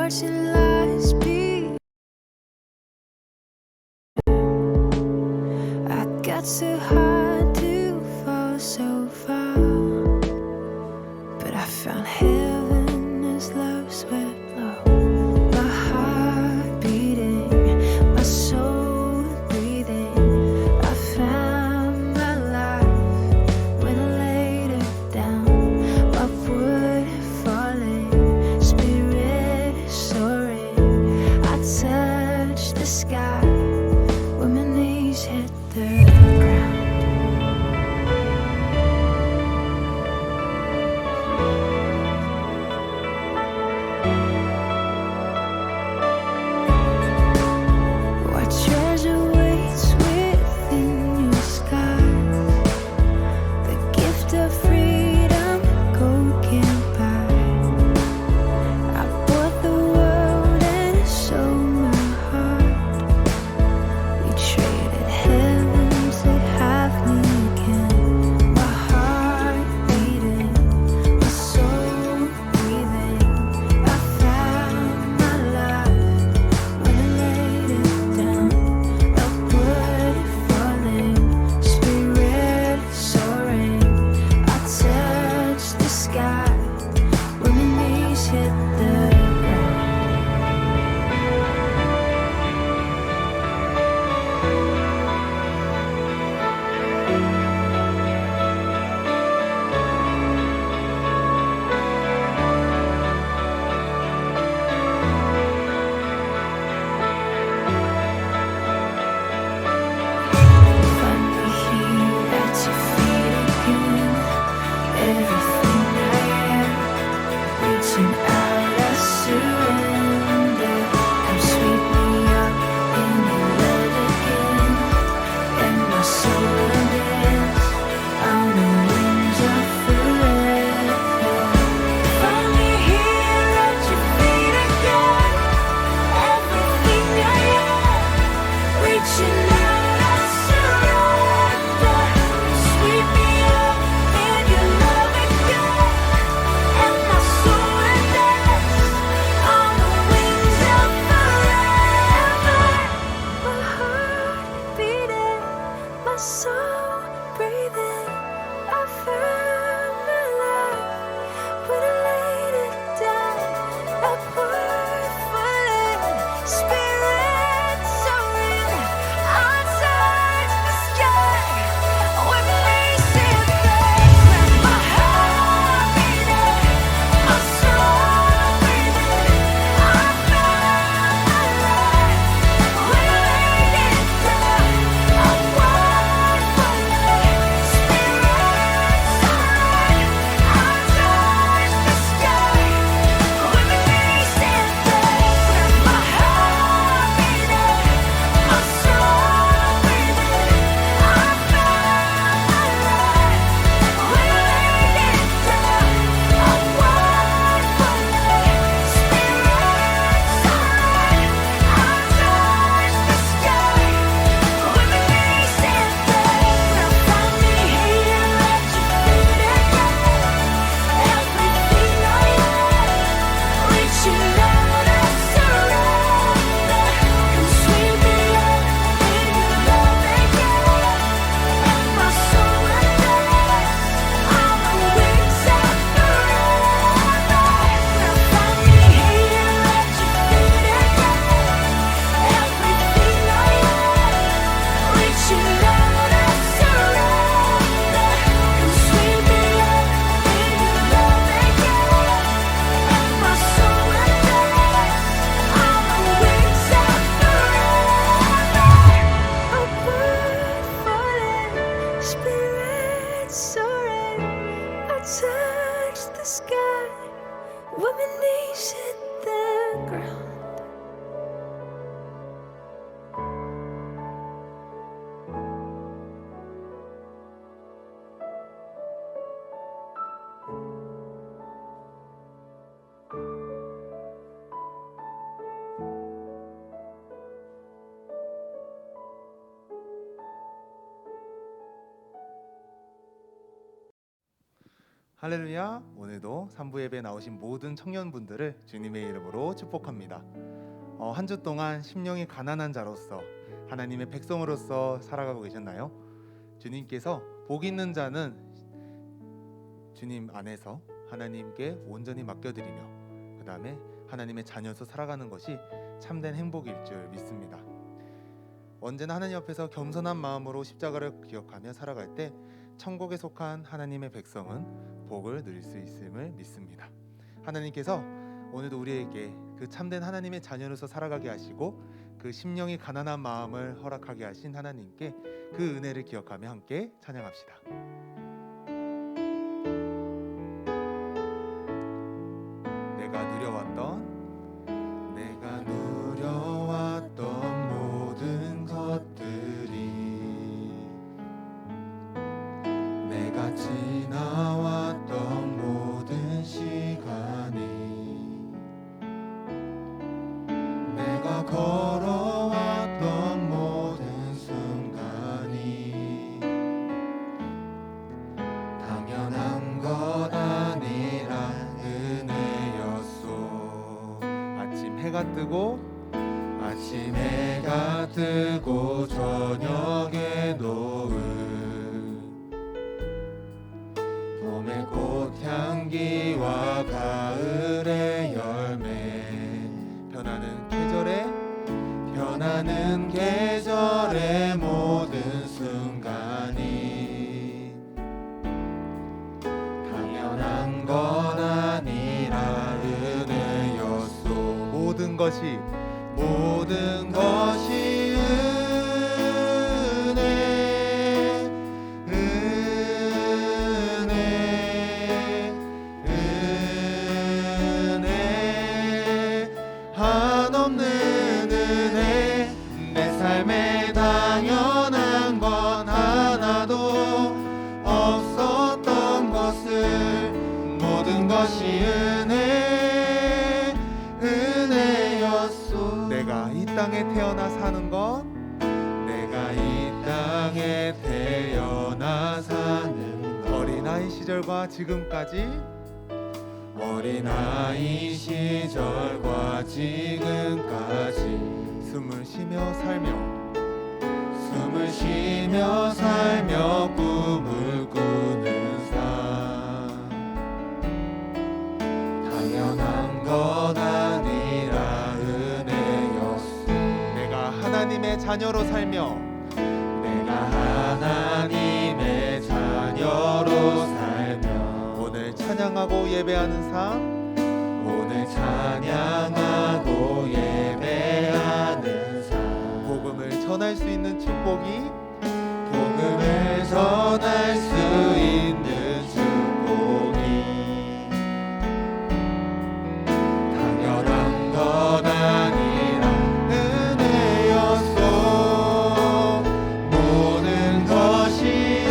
hearts and lies beat. I got so hard to fall so far, but I found heaven as love swept low. My heart beating, my soul breathing. I found my life when I laid it down. Upward falling, spirit soaring. I touched the sky when my knees hit the ground. What treasure waits within your skies? The gift of freedom gold can't buy. I bought the world and sold my heart. We traded heaven to have me again. My heart beating, my soul breathing. I found my life when I laid it down. Upward falling, spirit soaring. I touched the sky when my knees hit the ground. Finally here at your feet again. Everything I am, reaching out, I surrender. Come sweep me up in your love again, and my soul will dance on the wings of forever. Finally here at your feet again. Everything I am, reaching out, I surrender. Sweep me up in your love again, and my soul will dance on the wings of forever. My heart beating, my soul breathing. I found my life when I laid it down. Upward falling, spirit soaring. I touched the sky when my knees hit the ground. My heart beating, my soul breathing. I found my life when I laid it down. Upward falling, spirit soaring. I touched the sky when my knees hit the ground. My heart beating, my soul breathing. I found my life when I laid it down. Upward falling, spirit soaring. I touched the sky when my knees hit the ground. Finally here at your feet again. Everything I am, reaching out, I surrender. Come sweep me up in your love again, and my soul will dance on the wings of forever. Finally here at your feet again. Everything I am, reaching out, I surrender. Come sweep me up in your love again, and my soul will dance on the wings of forever. Upward falling, spirit soaring. I touched the sky when my knees hit the ground. 할렐루야. 오늘도 3부 예배에 나오신 모든 청년분들을 주님의 이름으로 축복합니다. 한 주 동안 심령이 가난한 자로서 하나님의 백성으로서 살아가고 계셨나요? 주님께서 복 있는 자는 주님 안에서 하나님께 온전히 맡겨드리며 그 다음에 하나님의 자녀로서 살아가는 것이 참된 행복일 줄 믿습니다. 언제나 하나님 앞에서 겸손한 마음으로 십자가를 기억하며 살아갈 때 천국에 속한 하나님의 백성은 복을 누릴 수 있음을 믿습니다. 하나님께서 오늘도 우리에게 그 참된 하나님의 자녀로서 살아가게 하시고 그 심령이 가난한 마음을 허락하게 하신 하나님께 그 은혜를 기억하며 함께 찬양합시다. 내가 누려왔던 모든 것들이 내가 지나왔던 모든 시간이 내가 걸어왔던 모든 순간이 당연한 것 아니라 은혜였소. 아침 해가 뜨고 저녁에 노을 봄의 꽃향기와 가을의 열매 변하는 계절의 모든 순간이 당연한 건 아니라 은혜였소. 모든 것이 은혜 한없는 은혜. 내 삶에 당연한 건 하나도 없었던 것을 모든 것이 은혜였소. 내가 이 땅에 태어나 사는 것 어린아이 시절과 지금까지 숨을 쉬며 살며 꿈을 꾸는 삶 당연한 것 아니라 은혜였소. 내가 하나님의 자녀로 살며 오늘 찬양하고 예배하는 삶 복음을 전할 수 있는 축복이 당연한 것 아니라 은혜였소. 모든 것이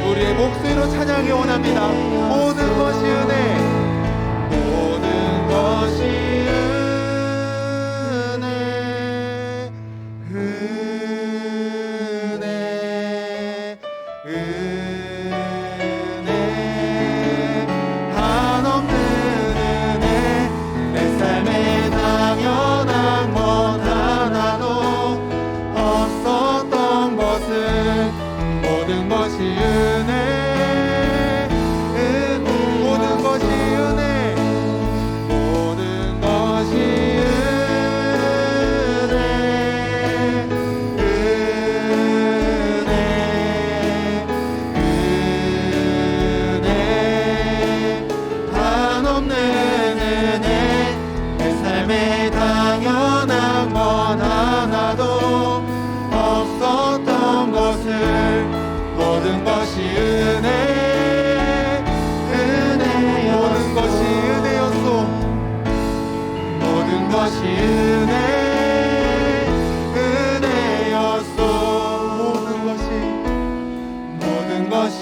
우리의 목소리로 찬양이 원합니다. 모든 것이 은혜, 모든 것이 은혜 한없는 은혜. 내 삶에 당연한 건 하나도 없었던 것을 모든 것이 은혜 없는 은혜 내 삶에 당연한 건 하나도 없었던 것을 모든 것이 은혜 모든 것이 은혜였소 모든 것이 은혜였소 모든 것이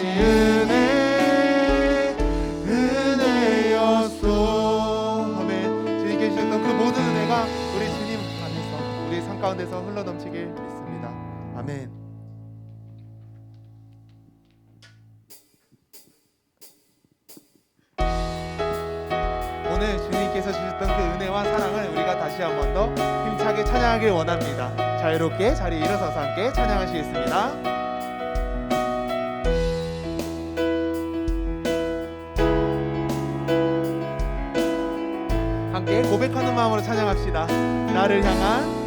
은혜였소. 아멘. 주님께 주셨던 그 모든 은혜가 우리 주님 안에서 우리 삶 가운데서 흘러넘치길 믿습니다. 아멘. 오늘 주님께서 주셨던 그 은혜와 사랑을 우리가 다시 한 번 더 힘차게 찬양하길 원합니다. 자유롭게 자리에 일어서서 함께 찬양하시겠습니다. 함께 고백하는 마음으로 찬양합시다. 나를 향한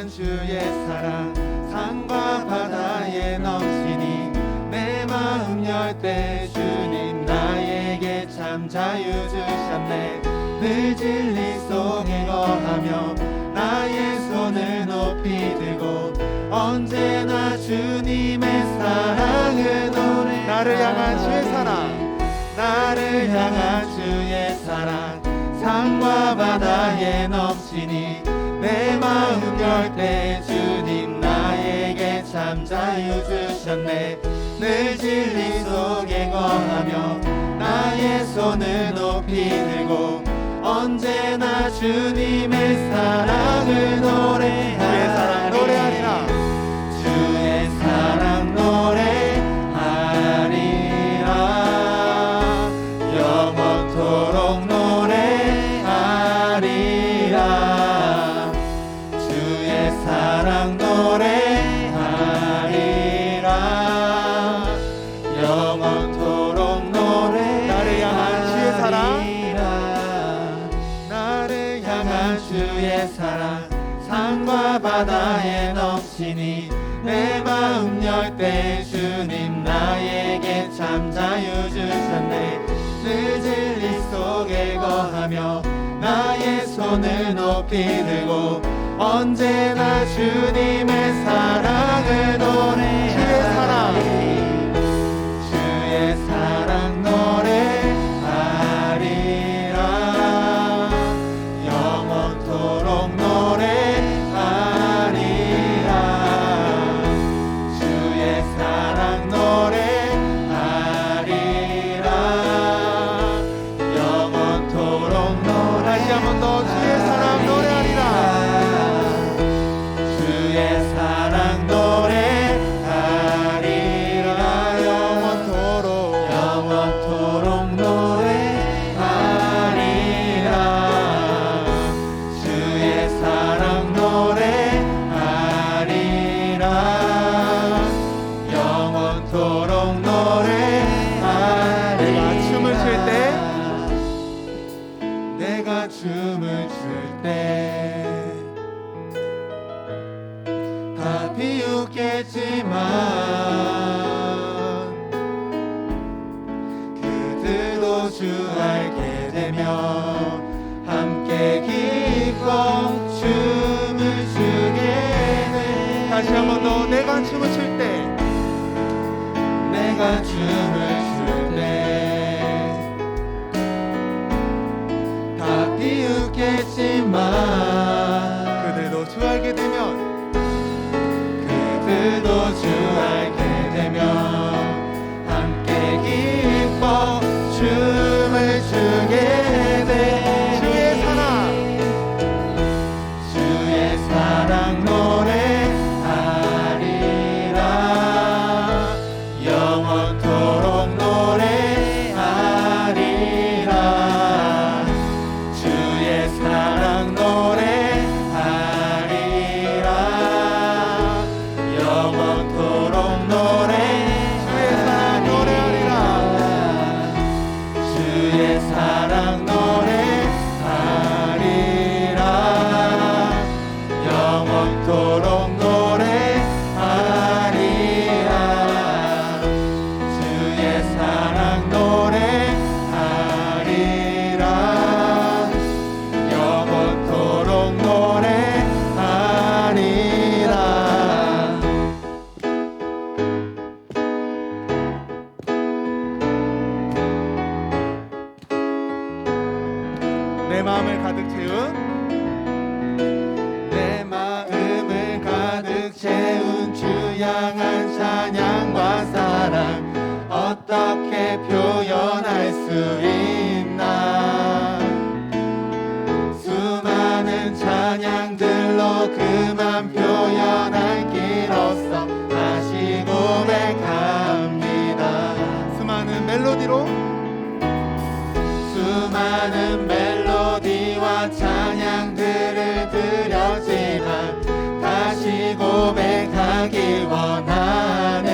주의 사랑 산과 바다에 넘치니 내 마음 열 때 주님 나에게 참 자유 주셨네. 늘 진리 속에 거하며 나의 손을 높이 들고 언제나 주님의 사랑을 노래. 나를 향한 주의 사랑 나를 향한 주의 사랑 산과 바다에 넘치니 내 마음 열 때 주님 나에게 참 자유 주셨네. 늘 진리 속에 거하며 나의 손을 높이 들고 언제나 주님의 사랑을 노래하리라. 주의 사랑 노래하리라. 주의 사랑 노래하리라. 영원토록 노래하리라. 주의 사랑 노래하리라. 영원토록 노래. 나를 향한 주의 사랑 나를 향한 주의 사랑 산과 바다에 넘치니 내 마음 열 때 주님 나에게 참 자유 주셨네. 늘 진리 속에 거하며 나의 손을 높이 들고 언제나 주님의 사랑을 노래하리. 주의 사랑 노래하리라. 영원토록 노래하리라. 주의 사랑 노래하리라. 영원토록 노래. 다시 한 번 더 주의 사랑 노래하리라. 주의 사랑 노래하리라. 영원토록 노래하리라. 주의 사랑 노래하리라. 영원토록 노래하리라. 내가 춤을 출 때 다 비웃겠지만 그들도 주 알게 되면 함께 기뻐 춤을 추게 돼. 다시 한 번 더. 내가 춤을 출 때 내가 춤을 출 때 다 비웃겠지만 그들도 주 알게 되면 그들도 주 알게 되면 함께 기뻐 춤을 추게 돼. 주의 사랑 노래하리라. 영원토록 내 마음을 가득 채운 내 마음을 가득 채운 주 향한 찬양과 사랑 어떻게 표현할 수 있나. 수많은 찬양들로 그만 표현할 길 없어 다시 고백합니다. 수많은 멜로디와 찬양들을 드렸지만 다시 고백하길 원하네.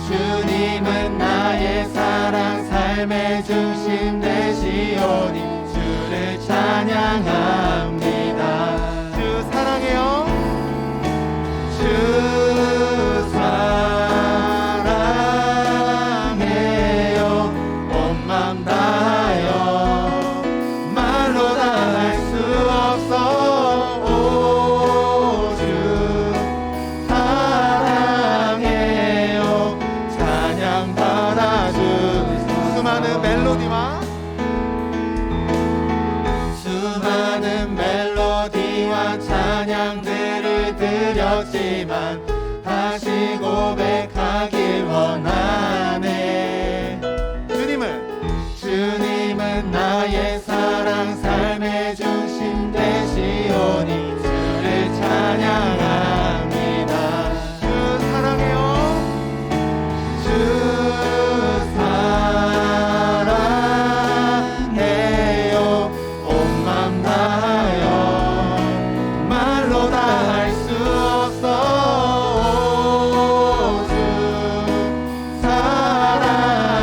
주님은 나의 사랑 삶의 중심 되시오니 주를 찬양합니다. 주 사랑해요. 주 사랑해요. 온 맘 다하여 말로 다 할 수 없어. 오 주 사랑해요. 찬양 받아주소. 수많은 멜로디와 찬양들을 드렸지만 다시 고백하길 원하네. 주님은 나의 사랑 삶의 중심 되시오니 주를 찬양합니다. 주 사랑해요. 주 사랑해요. 온 맘 다하여 말로 다 할 수 없어. 주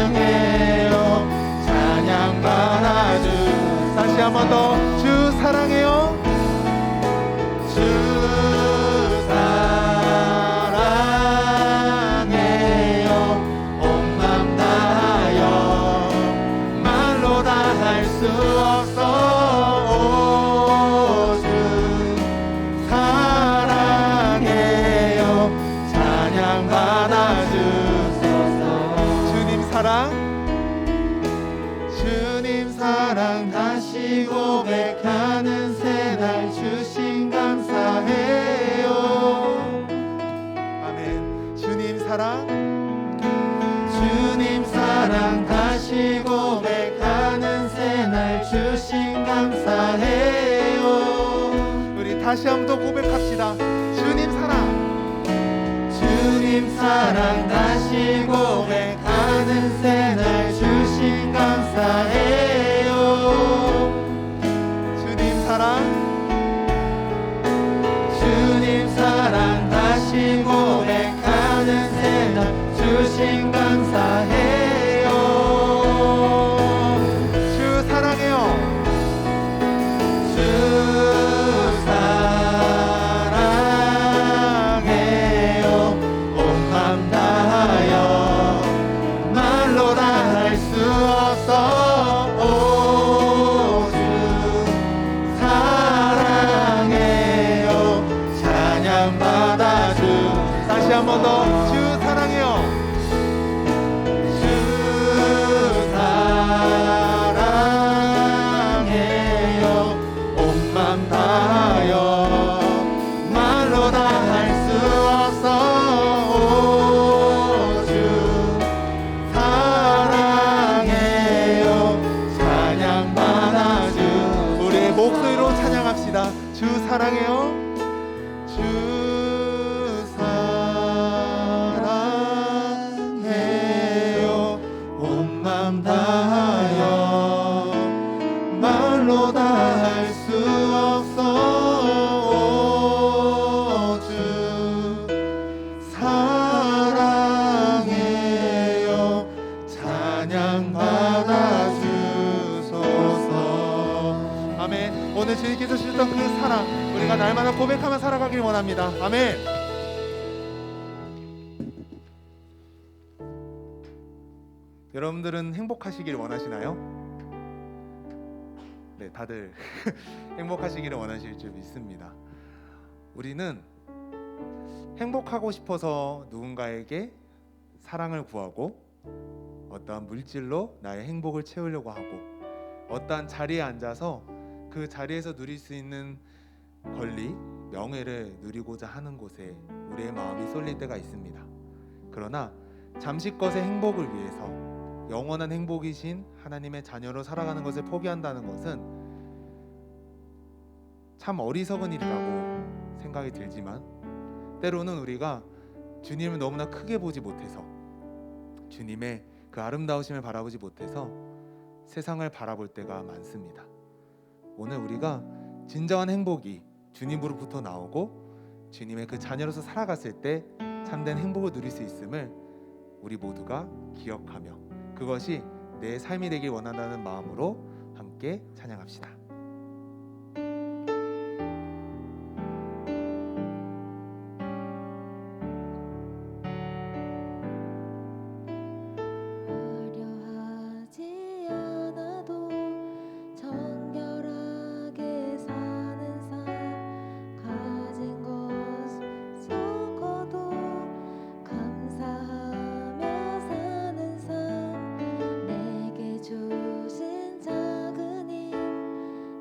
사랑해요. 찬양 받아주. 다시 한 번 더. 주 사랑해요. 주 사랑해요. 온 맘 다하여 말로 다 할 수 없어. 오 주 사랑해요. 찬양 받아주소서. 주님 사랑 다시 고백하는 새날 주신 감사해요. 아멘. 주님 사랑 다시 고백하는 새날 주신 감사해요. 우리 다시 한번 더 고백합시다. 주님 사랑 다시 고백하는 새날 주신 감사해요. 주님 사랑 다시 고백하는 새날 주신 감사해요. 주 사랑해요. 주 사랑해요. 온 맘 다하여 말로 다 할 수 없어. 오 주 사랑해요. 찬양 받아주. 다시 한 번 더. 주 사랑해요. 주 사랑해요. 온 맘 다하여 말로 다 할 수 없어. 오 주 사랑해요. 찬양 받아주. 우리 목소리로 찬양합시다. 주 사랑해요. 주 사랑해요. 온 맘 다하여 말로 다 할 수 없어. 오 주 사랑해요. 찬양 받아주소서. 아멘. 오늘 주님께서 주셨던 그 사랑 우리가 날마다 고백하며 살아가길 원합니다. 아멘. 여러분들은 행복하시길 원하시나요? 네, 다들 행복하시기를 원하실 줄 믿습니다. 우리는 행복하고 싶어서 누군가에게 사랑을 구하고 어떠한 물질로 나의 행복을 채우려고 하고 어떠한 자리에 앉아서 그 자리에서 누릴 수 있는 권리, 명예를 누리고자 하는 곳에 우리의 마음이 쏠릴 때가 있습니다. 그러나 잠시 것의 행복을 위해서 영원한 행복이신 하나님의 자녀로 살아가는 것을 포기한다는 것은 참 어리석은 일이라고 생각이 들지만, 때로는 우리가 주님을 너무나 크게 보지 못해서, 주님의 그 아름다우심을 바라보지 못해서 세상을 바라볼 때가 많습니다. 오늘 우리가 진정한 행복이 주님으로부터 나오고 주님의 그 자녀로서 살아갔을 때 참된 행복을 누릴 수 있음을 우리 모두가 기억하며 그것이 내 삶이 되길 원한다는 마음으로 함께 찬양합시다. 화려하지 않아도 정결하게 사는 삶, 가진 것 적어도 감사하며 사는 삶, 내게 주신 작은 힘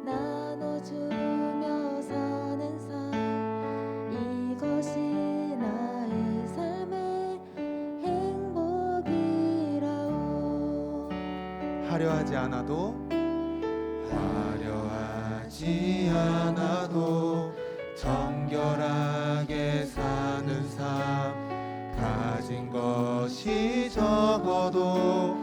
나눠주며 사는 삶, 이것이 나의 삶의 행복이라오. 화려하지 않아도 정결하게 사는 삶, 가진 것이 적어도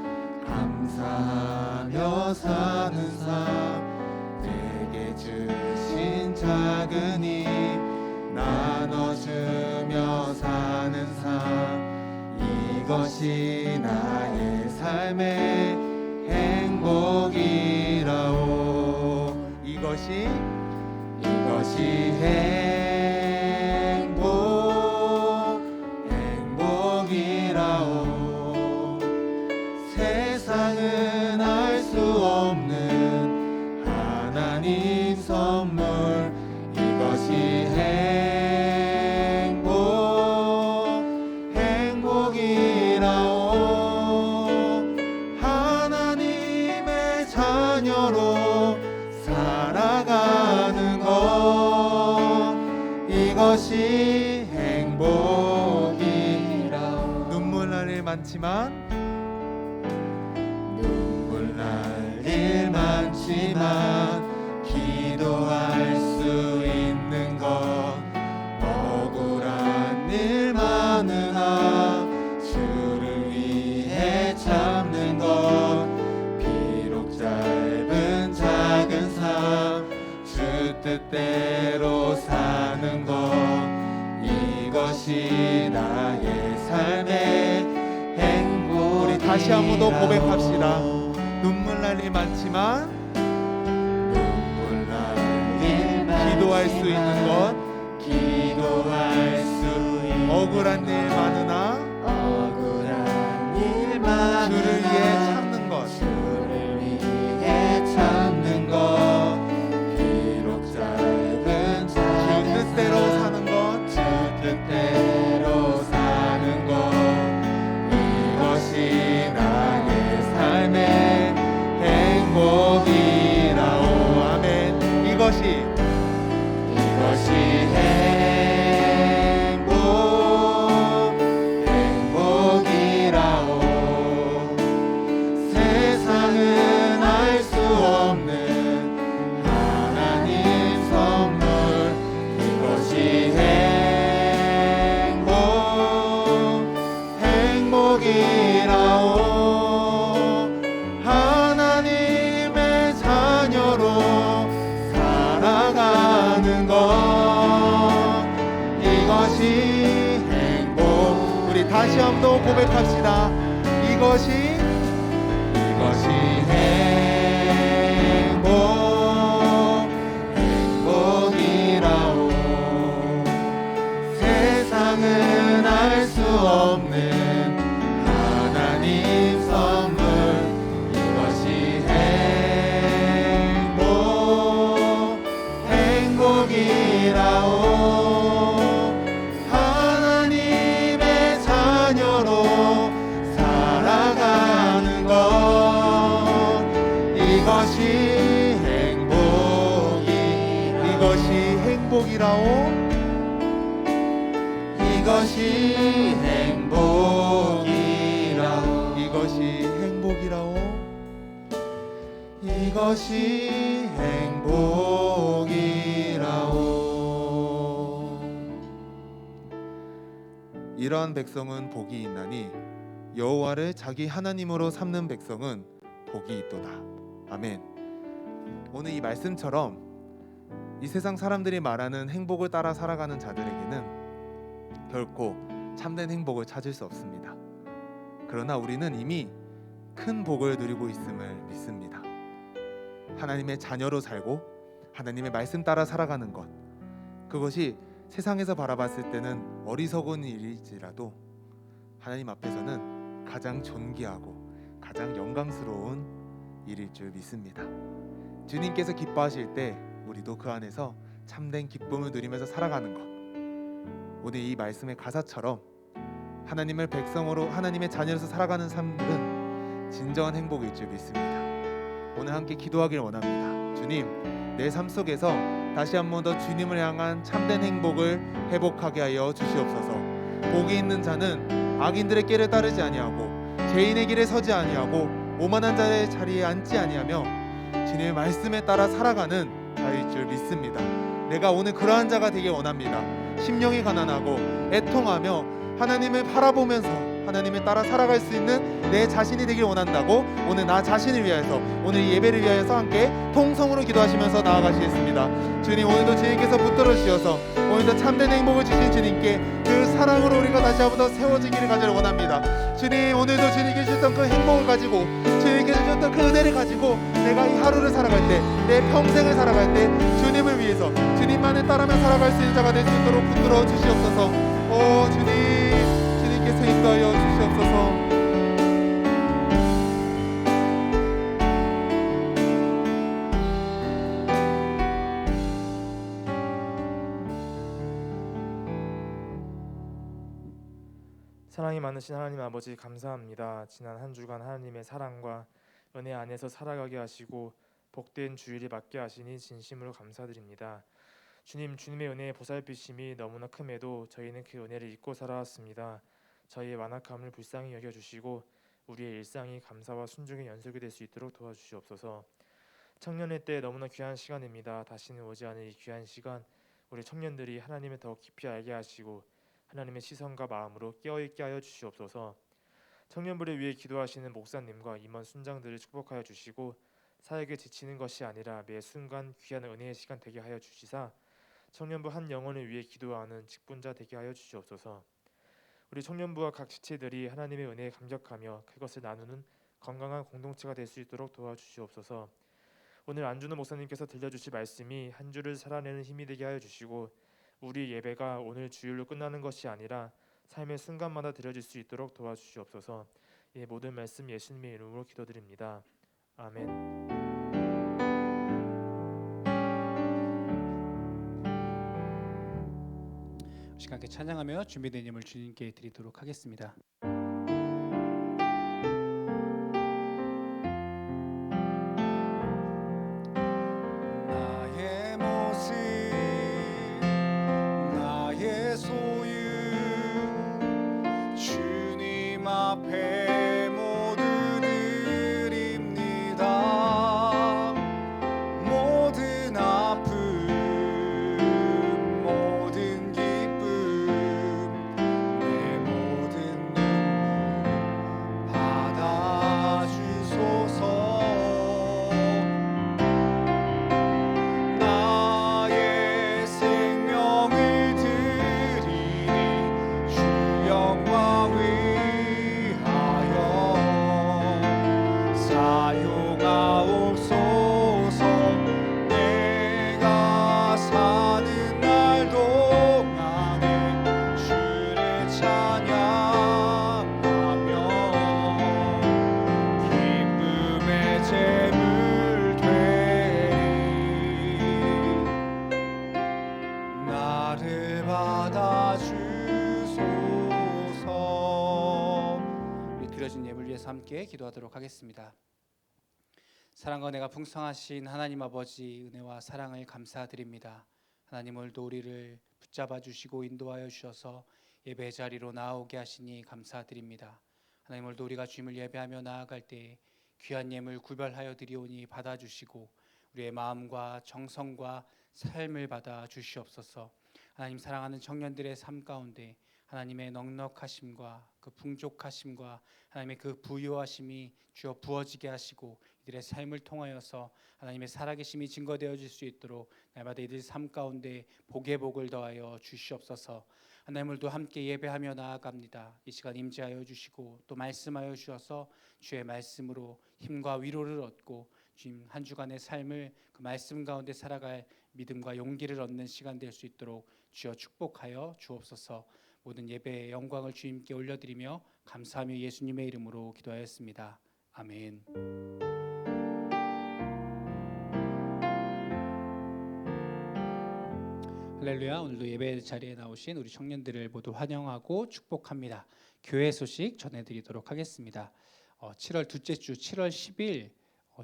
감사하며 사는 삶, 내게 주신 작은 힘 나눠주며 사는 삶, 이것이 나의 삶의 행복이라오. 이것이 행복이라오. 세상은 알 수 없는 하나님 선물, 이것이 행복이라오. 하나님의 자녀로 살아가는 것, 이것이 행복이라오. 눈물 날 일 많지만 기도할 수 있는 것, 억울한 일 많으나 주를 위해 참는 것, 비록 짧은 작은 삶 주 뜻대로 사는 것, 이것이 나의 삶의 행복. 우리 다시 한 번 더 고백합시다. 눈물 날 일 많지만 기도할 수 있는 것, 억울한 일 많으나 주를 위해 참는 것, 비록 짧은 주 뜻대로 사는 것, 이것이 나의 삶의 행복이라오. 아멘. 이것이 행복이라오. 세상은 알 수 없는 하나님 선물, 이것이 행복이라오. 하나님의 자녀로 살아가는 것, 이것이 행복. 우리 다시 한번 고백합시다. 이것이 행복이라오. 세상은 알 수 없는 하나님 선물, 이것이 행복이라오. 하나님의 자녀로 살아가 이것이 행복이라오. 이것이 행복이라오. 이것이 행복이라오. 이것이 행복이라오. 이러한 백성은 복이 있나니 여호와를 자기 하나님으로 삼는 백성은 복이 있도다. 아멘. 오늘 이 말씀처럼 이 세상 사람들이 말하는 행복을 따라 살아가는 자들에게는 결코 참된 행복을 찾을 수 없습니다. 그러나 우리는 이미 큰 복을 누리고 있음을 믿습니다. 하나님의 자녀로 살고 하나님의 말씀 따라 살아가는 것, 그것이 세상에서 바라봤을 때는 어리석은 일일지라도 하나님 앞에서는 가장 존귀하고 가장 영광스러운 일일 줄 믿습니다. 주님께서 기뻐하실 때 우리도 그 안에서 참된 기쁨을 누리면서 살아가는 것, 오늘 이 말씀의 가사처럼 하나님을 백성으로 하나님의 자녀로서 살아가는 삶은 진정한 행복일 줄 믿습니다. 오늘 함께 기도하길 원합니다. 주님, 내 삶 속에서 다시 한 번 더 주님을 향한 참된 행복을 회복하게 하여 주시옵소서. 복이 있는 자는 악인들의 길을 따르지 아니하고 죄인의 길에 서지 아니하고 오만한 자의 자리에 앉지 아니하며 주님의 말씀에 따라 살아가는 자일 줄 믿습니다. 내가 오늘 그러한 자가 되길 원합니다. 심령이 가난하고 애통하며 하나님을 바라보면서 하나님을 따라 살아갈 수 있는 내 자신이 되길 원한다고 오늘 나 자신을 위하여서 오늘 이 예배를 위하여서 함께 통성으로 기도하시면서 나아가시겠습니다. 주님, 오늘도 주님께서 붙들어 주셔서 오늘도 참된 행복을 주신 주님께 그 사랑으로 우리가 다시 한번 더 세워지기를 간절히 원합니다. 주님, 오늘도 주님께 주셨던 그 행복을 가지고 주님께서 주셨던 그 은혜를 가지고 내가 이 하루를 살아갈 때, 내 평생을 살아갈 때 주님을 위해서 주님만을 따르며 살아갈 수 있는 자가 될 수 있도록 붙들어 주시옵소서. 주님께서 인도하여 주시옵소서. 사랑이 많으신 하나님 아버지, 감사합니다. 지난 한 주간 하나님의 사랑과 은혜 안에서 살아가게 하시고 복된 주일이 맞게 하시니 진심으로 감사드립니다. 주님, 주님의 은혜의 보살피심이 너무나 큼에도 저희는 그 은혜를 잊고 살아왔습니다. 저희의 완악함을 불쌍히 여겨주시고 우리의 일상이 감사와 순종의 연속이 될 수 있도록 도와주시옵소서. 청년의 때 너무나 귀한 시간입니다. 다시는 오지 않을 이 귀한 시간, 우리 청년들이 하나님을 더 깊이 알게 하시고 하나님의 시선과 마음으로 깨어있게 하여 주시옵소서. 청년부를 위해 기도하시는 목사님과 임원 순장들을 축복하여 주시고 사역에 지치는 것이 아니라 매 순간 귀한 은혜의 시간 되게 하여 주시사 청년부 한 영혼을 위해 기도하는 직분자 되게 하여 주시옵소서. 우리 청년부와 각 지체들이 하나님의 은혜에 감격하며 그것을 나누는 건강한 공동체가 될 수 있도록 도와주시옵소서. 오늘 안준호 목사님께서 들려주실 말씀이 한 주를 살아내는 힘이 되게 하여 주시고 우리 예배가 오늘 주일로 끝나는 것이 아니라 삶의 순간마다 드려질 수 있도록 도와주시옵소서. 이 모든 말씀 예수님의 이름으로 기도드립니다. 아멘. 시간 함께 찬양하며 준비된 예물 주님께 드리도록 하겠습니다. 나의 모습 나의 소유 주님 앞에 모두 드립니다. 모든 아픔 모든 기쁨 내 모든 눈물 받아주소서. 나의 생명을 드리니 주 영광 위하여 사용하옵소서. 내가 사는 날 동안에 주를 찬양하며 기쁨의 제물 되리. 나를 받아주소서. 우리 드려진 예물 위해서 함께 기도하도록 하겠습니다. 사랑과 은혜가 풍성하신 하나님 아버지, 은혜와 사랑을 감사드립니다. 하나님 오늘도 우리를 붙잡아 주시고 인도하여 주셔서 예배 자리로 나오게 하시니 감사드립니다. 하나님 오늘도 우리가 주님을 예배하며 나아갈 때 귀한 예물 구별하여 드리오니 받아주시고 우리의 마음과 정성과 삶을 받아 주시옵소서. 하나님 사랑하는 청년들의 삶 가운데 하나님의 넉넉하심과 그 풍족하심과 하나님의 그 부유하심이 주어 부어지게 하시고 이들의 삶을 통하여서 하나님의 살아계심이 증거되어질 수 있도록 날마다 이들 삶 가운데 복의 복을 더하여 주시옵소서. 하나님 오늘도 함께 예배하며 나아갑니다. 이 시간 임재하여 주시고 또 말씀하여 주셔서 주의 말씀으로 힘과 위로를 얻고 주님 한 주간의 삶을 그 말씀 가운데 살아갈 믿음과 용기를 얻는 시간 될 수 있도록 주여 축복하여 주옵소서. 모든 예배의 영광을 주님께 올려드리며 감사하며 예수님의 이름으로 기도하였습니다. 아멘. 할렐루야. 오늘도 예배 자리에 나오신 우리 청년들을 모두 환영하고 축복합니다. 교회 소식 전해드리도록 하겠습니다. 7월 둘째 주 7월 10일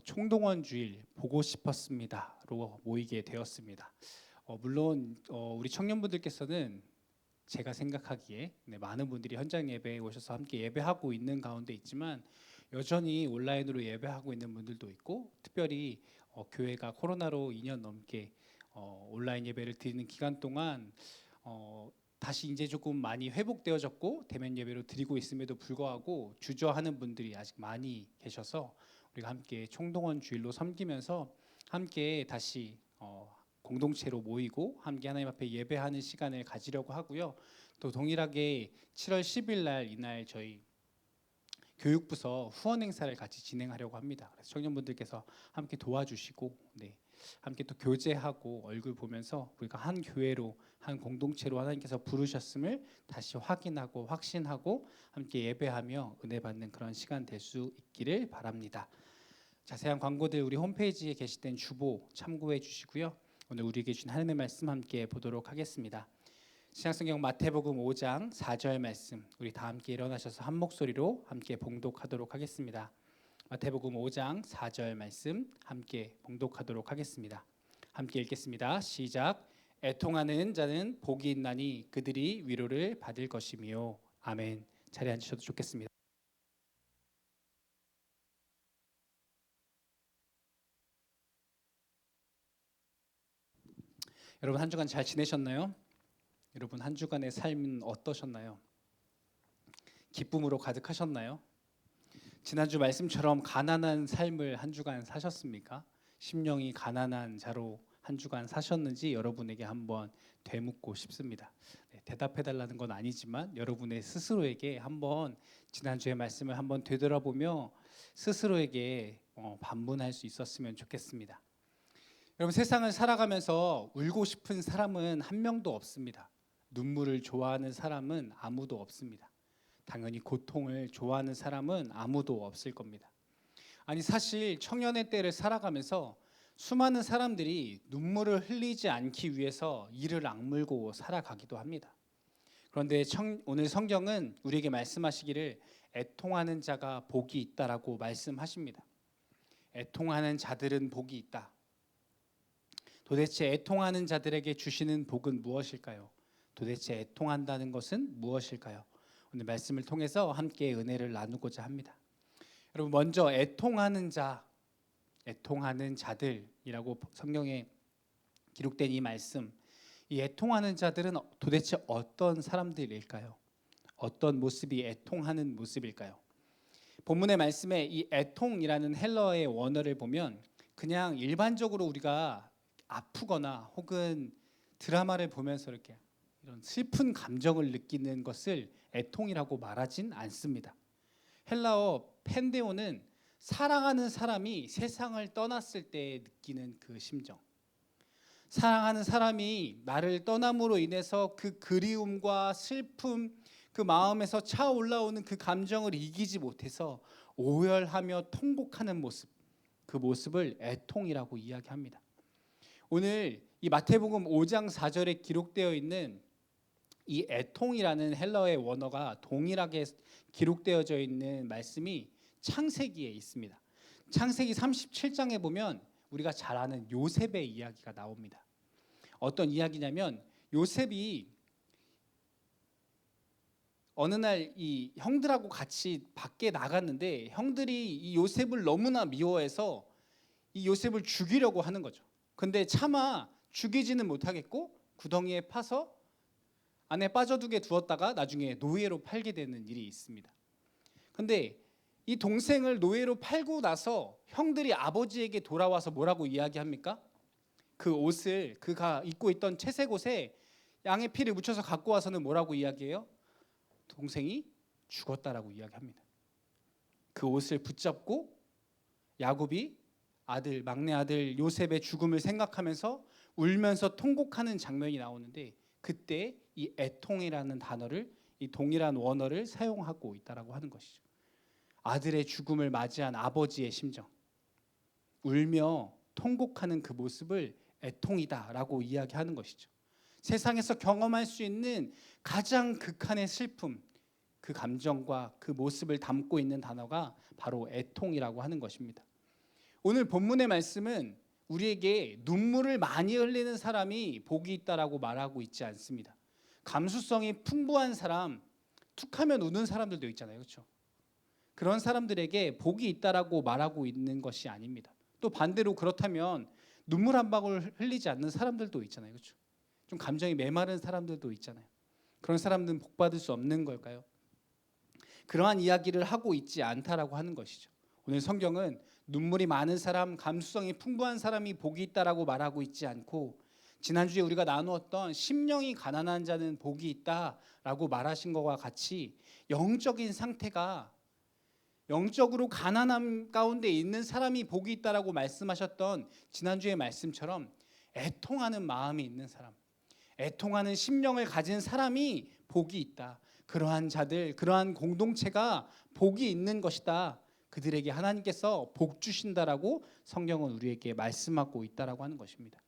총동원 주일 보고 싶었습니다로 모이게 되었습니다. 물론 우리 청년분들께서는 제가 생각하기에 많은 분들이 현장 예배에 오셔서 함께 예배하고 있는 가운데 있지만 여전히 온라인으로 예배하고 있는 분들도 있고 특별히 교회가 코로나로 2년 넘게 온라인 예배를 드리는 기간 동안 다시 이제 조금 많이 회복되어졌고 대면 예배로 드리고 있음에도 불구하고 주저하는 분들이 아직 많이 계셔서 우리가 함께 총동원 주일로 섬기면서 함께 다시 공동체로 모이고 함께 하나님 앞에 예배하는 시간을 가지려고 하고요. 또 동일하게 7월 10일 날 이날 저희 교육부서 후원 행사를 같이 진행하려고 합니다. 그래서 청년분들께서 함께 도와주시고 함께 또 교제하고 얼굴 보면서 우리가 한 교회로 한 공동체로 하나님께서 부르셨음을 다시 확인하고 확신하고 함께 예배하며 은혜 받는 그런 시간 될 수 있기를 바랍니다. 자세한 광고들 우리 홈페이지에 게시된 주보 참고해 주시고요. 오늘 우리에게 주신 하나님의 말씀 함께 보도록 하겠습니다. 신약성경 마태복음 5장 4절 말씀 우리 다 함께 일어나셔서 한 목소리로 함께 봉독하도록 하겠습니다. 마태복음 5장 4절 말씀 함께 봉독하도록 하겠습니다. 함께 읽겠습니다. 시작. 애통하는 자는 복이 있나니 그들이 위로를 받을 것이며. 아멘. 자리에 앉으셔도 좋겠습니다. 여러분 한 주간 잘 지내셨나요? 여러분 한 주간의 삶은 어떠셨나요? 기쁨으로 가득하셨나요? 지난주 말씀처럼 가난한 삶을 한 주간 사셨습니까? 심령이 가난한 자로 한 주간 사셨는지 여러분에게 한번 되묻고 싶습니다. 대답해달라는 건 아니지만 여러분의 스스로에게 한번 지난주의 말씀을 한번 되돌아보며 스스로에게 반문할 수 있었으면 좋겠습니다. 여러분 세상을 살아가면서 울고 싶은 사람은 한 명도 없습니다. 눈물을 좋아하는 사람은 아무도 없습니다. 당연히 고통을 좋아하는 사람은 아무도 없을 겁니다. 아니 사실 청년의 때를 살아가면서 수많은 사람들이 눈물을 흘리지 않기 위해서 이를 악물고 살아가기도 합니다. 그런데 오늘 성경은 우리에게 말씀하시기를 애통하는 자가 복이 있다라고 말씀하십니다. 애통하는 자들은 복이 있다. 도대체 애통하는 자들에게 주시는 복은 무엇일까요? 도대체 애통한다는 것은 무엇일까요? 오늘 말씀을 통해서 함께 은혜를 나누고자 합니다. 여러분 먼저 애통하는 자, 애통하는 자들이라고 성경에 기록된 이 말씀, 이 애통하는 자들은 도대체 어떤 사람들일까요? 어떤 모습이 애통하는 모습일까요? 본문의 말씀에 이 애통이라는 헬러어의 원어를 보면 그냥 일반적으로 우리가 아프거나 혹은 드라마를 보면서 이렇게 이런 슬픈 감정을 느끼는 것을 애통이라고 말하진 않습니다. 헬라어 펜데오는 사랑하는 사람이 세상을 떠났을 때 느끼는 그 심정, 사랑하는 사람이 나를 떠남으로 인해서 그 그리움과 슬픔, 그 마음에서 차올라오는 그 감정을 이기지 못해서 오열하며 통곡하는 모습, 그 모습을 애통이라고 이야기합니다. 오늘 이 마태복음 5장 4절에 기록되어 있는 이 애통이라는 헬라어의 원어가 동일하게 기록되어져 있는 말씀이 창세기에 있습니다. 창세기 37장에 보면 우리가 잘 아는 요셉의 이야기가 나옵니다. 어떤 이야기냐면 요셉이 어느 날 이 형들하고 같이 밖에 나갔는데 형들이 이 요셉을 너무나 미워해서 이 요셉을 죽이려고 하는 거죠. 근데 차마 죽이지는 못하겠고 구덩이에 파서 안에 빠져두게 두었다가 나중에 노예로 팔게 되는 일이 있습니다. 근데 이 동생을 노예로 팔고 나서 형들이 아버지에게 돌아와서 뭐라고 이야기합니까? 그 옷을 그가 입고 있던 채색 옷에 양의 피를 묻혀서 갖고 와서는 뭐라고 이야기해요? 동생이 죽었다라고 이야기합니다. 그 옷을 붙잡고 야곱이 막내 아들 요셉의 죽음을 생각하면서 울면서 통곡하는 장면이 나오는데 그때 이 애통이라는 단어를 이 동일한 원어를 사용하고 있다라고 하는 것이죠. 아들의 죽음을 맞이한 아버지의 심정, 울며 통곡하는 그 모습을 애통이다라고 이야기하는 것이죠. 세상에서 경험할 수 있는 가장 극한의 슬픔, 그 감정과 그 모습을 담고 있는 단어가 바로 애통이라고 하는 것입니다. 오늘 본문의 말씀은 우리에게 눈물을 많이 흘리는 사람이 복이 있다라고 말하고 있지 않습니다. 감수성이 풍부한 사람, 툭하면 우는 사람들도 있잖아요, 그렇죠? 그런 사람들에게 복이 있다라고 말하고 있는 것이 아닙니다. 또 반대로 그렇다면 눈물 한 방울 흘리지 않는 사람들도 있잖아요, 그렇죠? 좀 감정이 메마른 사람들도 있잖아요. 그런 사람들은 복 받을 수 없는 걸까요? 그러한 이야기를 하고 있지 않다라고 하는 것이죠. 오늘 성경은 눈물이 많은 사람, 감수성이 풍부한 사람이 복이 있다라고 말하고 있지 않고 지난주에 우리가 나누었던 심령이 가난한 자는 복이 있다라고 말하신 것과 같이 영적인 상태가 영적으로 가난함 가운데 있는 사람이 복이 있다라고 말씀하셨던 지난주의 말씀처럼 애통하는 마음이 있는 사람, 애통하는 심령을 가진 사람이 복이 있다. 그러한 자들, 그러한 공동체가 복이 있는 것이다. 그들에게 하나님께서 복 주신다라고 성경은 우리에게 말씀하고 있다라고 하는 것입니다.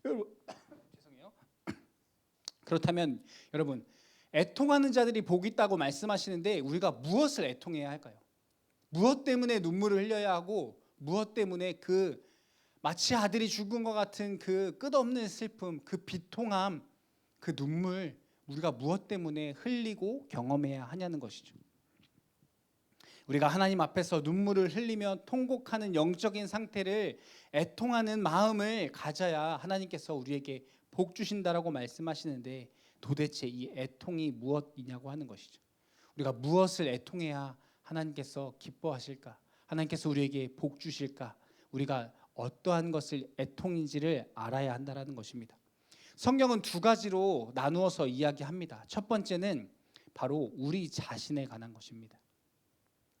여러분, 죄송해요. 그렇다면 여러분, 애통하는 자들이 복이 있다고 말씀하시는데 우리가 무엇을 애통해야 할까요? 무엇 때문에 눈물을 흘려야 하고 무엇 때문에 그 마치 아들이 죽은 것 같은 그 끝없는 슬픔, 그 비통함, 그 눈물 우리가 무엇 때문에 흘리고 경험해야 하냐는 것이죠. 우리가 하나님 앞에서 눈물을 흘리며 통곡하는 영적인 상태를 애통하는 마음을 가져야 하나님께서 우리에게 복 주신다라고 말씀하시는데 도대체 이 애통이 무엇이냐고 하는 것이죠. 우리가 무엇을 애통해야 하나님께서 기뻐하실까? 하나님께서 우리에게 복 주실까? 우리가 어떠한 것을 애통인지를 알아야 한다라는 것입니다. 성경은 두 가지로 나누어서 이야기합니다. 첫 번째는 바로 우리 자신에 관한 것입니다.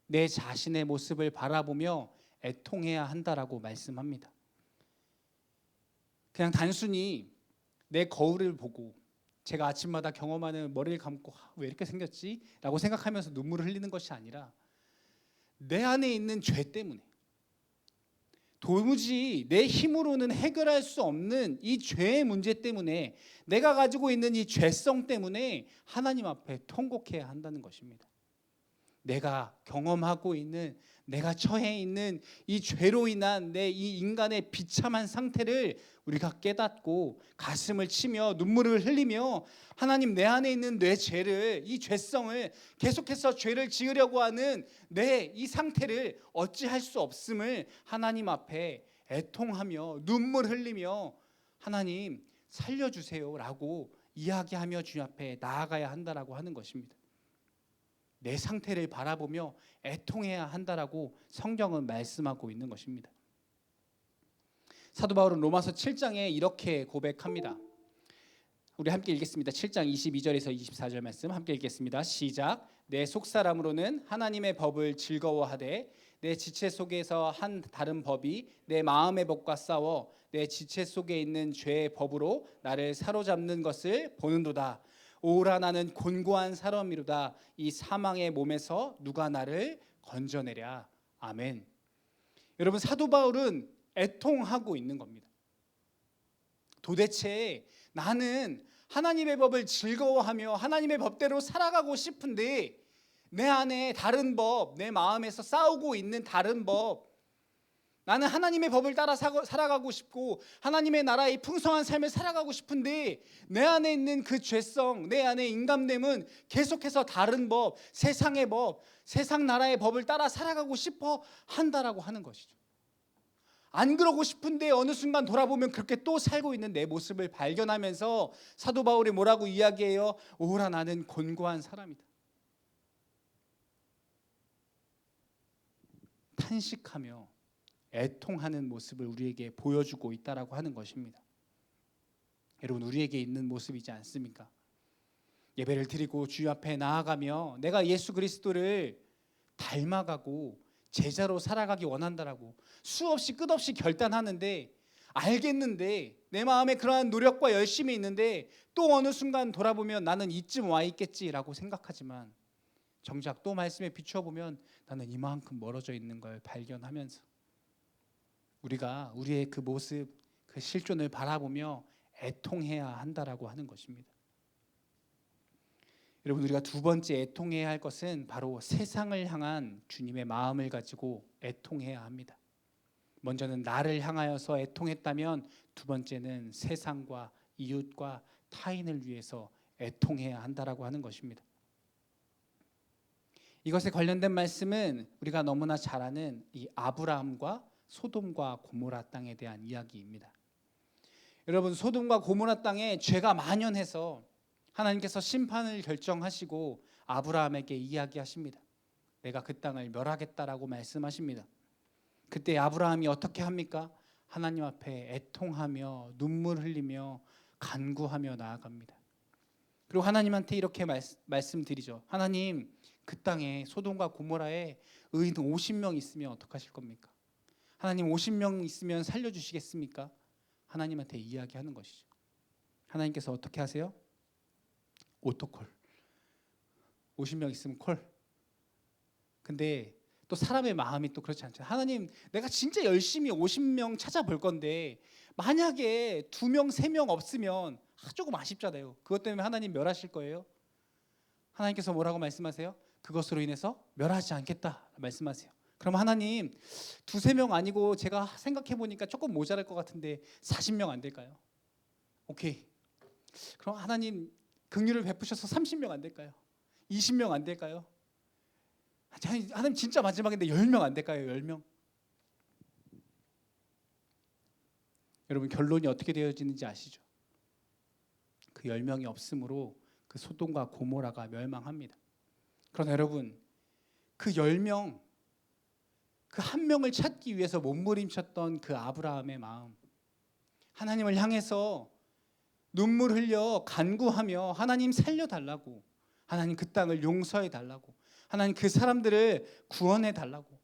내 자신의 모습을 바라보며 애통해야 한다라고 말씀합니다. 그냥 단순히 내 거울을 보고 제가 아침마다 경험하는 머리를 감고 왜 이렇게 생겼지? 라고 생각하면서 눈물을 흘리는 것이 아니라 내 안에 있는 죄 때문에 도무지 내 힘으로는 해결할 수 없는 이 죄의 문제 때문에 내가 가지고 있는 이 죄성 때문에 하나님 앞에 통곡해야 한다는 것입니다. 내가 경험하고 있는 내가 처해 있는 이 죄로 인한 내 이 인간의 비참한 상태를 우리가 깨닫고 가슴을 치며 눈물을 흘리며 하나님 내 안에 있는 내 죄를 이 죄성을 계속해서 죄를 지으려고 하는 내 이 상태를 어찌할 수 없음을 하나님 앞에 애통하며 눈물 흘리며 하나님 살려주세요라고 이야기하며 주님 앞에 나아가야 한다라고 하는 것입니다. 내 상태를 바라보며 애통해야 한다라고 성경은 말씀하고 있는 것입니다. 사도 바울은 로마서 7장에 이렇게 고백합니다. 우리 함께 읽겠습니다. 7장 22절에서 24절 말씀 함께 읽겠습니다. 시작. 내 속사람으로는 하나님의 법을 즐거워하되 내 지체 속에서 한 다른 법이 내 마음의 법과 싸워 내 지체 속에 있는 죄의 법으로 나를 사로잡는 것을 보는도다. 오라 나는 곤고한 사람이로다. 이 사망의 몸에서 누가 나를 건져내랴. 아멘. 여러분 사도 바울은 애통하고 있는 겁니다. 도대체 나는 하나님의 법을 즐거워하며 하나님의 법대로 살아가고 싶은데 내 안에 다른 법, 내 마음에서 싸우고 있는 다른 법, 나는 하나님의 법을 따라 살아가고 싶고 하나님의 나라의 풍성한 삶을 살아가고 싶은데 내 안에 있는 그 죄성, 내 안에 인간됨은 계속해서 다른 법, 세상의 법, 세상 나라의 법을 따라 살아가고 싶어 한다라고 하는 것이죠. 안 그러고 싶은데 어느 순간 돌아보면 그렇게 또 살고 있는 내 모습을 발견하면서 사도 바울이 뭐라고 이야기해요? 오라 나는 곤고한 사람이다. 탄식하며 애통하는 모습을 우리에게 보여주고 있다라고 하는 것입니다. 여러분, 우리에게 있는 모습이지 않습니까? 예배를 드리고 주님 앞에 나아가며 내가 예수 그리스도를 닮아가고 제자로 살아가기 원한다라고 수없이 끝없이 결단하는데, 알겠는데 내 마음에 그러한 노력과 열심이 있는데 또 어느 순간 돌아보면 나는 이쯤 와 있겠지라고 생각하지만 정작 또 말씀에 비추어보면 나는 이만큼 멀어져 있는 걸 발견하면서 우리가 우리의 그 모습, 그 실존을 바라보며 애통해야 한다라고 하는 것입니다. 여러분, 우리가 두 번째 애통해야 할 것은 바로 세상을 향한 주님의 마음을 가지고 애통해야 합니다. 먼저는 나를 향하여서 애통했다면 두 번째는 세상과 이웃과 타인을 위해서 애통해야 한다라고 하는 것입니다. 이것에 관련된 말씀은 우리가 너무나 잘 아는 이 아브라함과 소돔과 고모라 땅에 대한 이야기입니다. 여러분, 소돔과 고모라 땅에 죄가 만연해서 하나님께서 심판을 결정하시고 아브라함에게 이야기하십니다. 내가 그 땅을 멸하겠다라고 말씀하십니다. 그때 아브라함이 어떻게 합니까? 하나님 앞에 애통하며 눈물 흘리며 간구하며 나아갑니다. 그리고 하나님한테 이렇게 말씀드리죠. 하나님, 그 땅에 소돔과 고모라에 의인 50명 있으면 어떡하실 겁니까? 하나님, 50명 있으면 살려주시겠습니까? 하나님한테 이야기하는 것이죠. 하나님께서 어떻게 하세요? 오토콜. 50명 있으면 콜. 근데 또 사람의 마음이 또 그렇지 않잖아요. 하나님, 내가 진짜 열심히 50명 찾아볼 건데 만약에 2명, 3명 없으면 조금 아쉽잖아요. 그것 때문에 하나님 멸하실 거예요? 하나님께서 뭐라고 말씀하세요? 그것으로 인해서 멸하지 않겠다 말씀하세요. 그럼 하나님, 2-3명 아니고 제가 생각해 보니까 조금 모자랄 것 같은데 40명 안 될까요? 오케이. 그럼 하나님 긍휼을 베푸셔서 30명 안 될까요? 20명 안 될까요? 하나님 진짜 마지막인데 10명 안 될까요? 10명? 여러분, 결론이 어떻게 되어지는지 아시죠? 그 10명이 없으므로 그 소돔과 고모라가 멸망합니다. 그러나 여러분, 그 10명, 그 한 명을 찾기 위해서 몸부림쳤던 그 아브라함의 마음, 하나님을 향해서 눈물 흘려 간구하며 하나님 살려달라고, 하나님 그 땅을 용서해 달라고, 하나님 그 사람들을 구원해 달라고,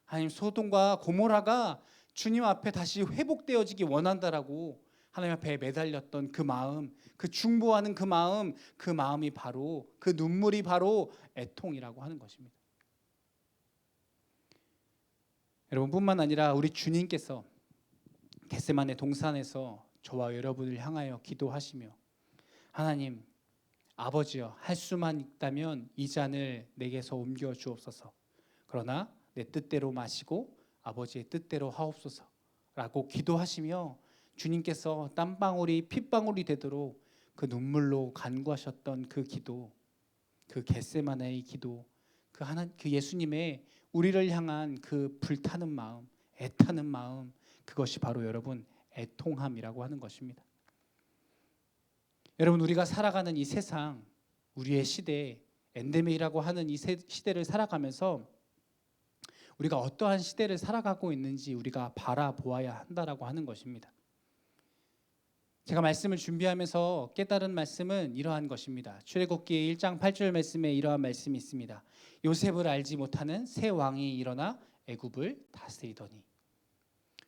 하나님 소돔과 고모라가 주님 앞에 다시 회복되어지기 원한다라고 하나님 앞에 매달렸던 그 마음, 그 중보하는 그 마음이 바로, 그 눈물이 바로 애통이라고 하는 것입니다. 여러분뿐만 아니라 우리 주님께서 겟세마네 동산에서 저와 여러분을 향하여 기도하시며, 하나님, 아버지여, 할 수만 있다면 이 잔을 내게서 옮겨 주옵소서. 그러나 내 뜻대로 마시고 아버지의 뜻대로 하옵소서라고 기도하시며, 주님께서 땀방울이 핏방울이 되도록 그 눈물로 간구하셨던 그 기도, 그 겟세마네의 기도, 그 예수님의 우리를 향한 그 불타는 마음, 애타는 마음, 그것이 바로 여러분 애통함이라고 하는 것입니다. 여러분, 우리가 살아가는 이 세상, 우리의 시대, 엔데믹이라고 하는 이 시대를 살아가면서 우리가 어떠한 시대를 살아가고 있는지 우리가 바라보아야 한다라고 하는 것입니다. 제가 말씀을 준비하면서 깨달은 말씀은 이러한 것입니다. 출애굽기 1장 8절 말씀에 이러한 말씀이 있습니다. 요셉을 알지 못하는 새 왕이 일어나 애굽을 다스리더니.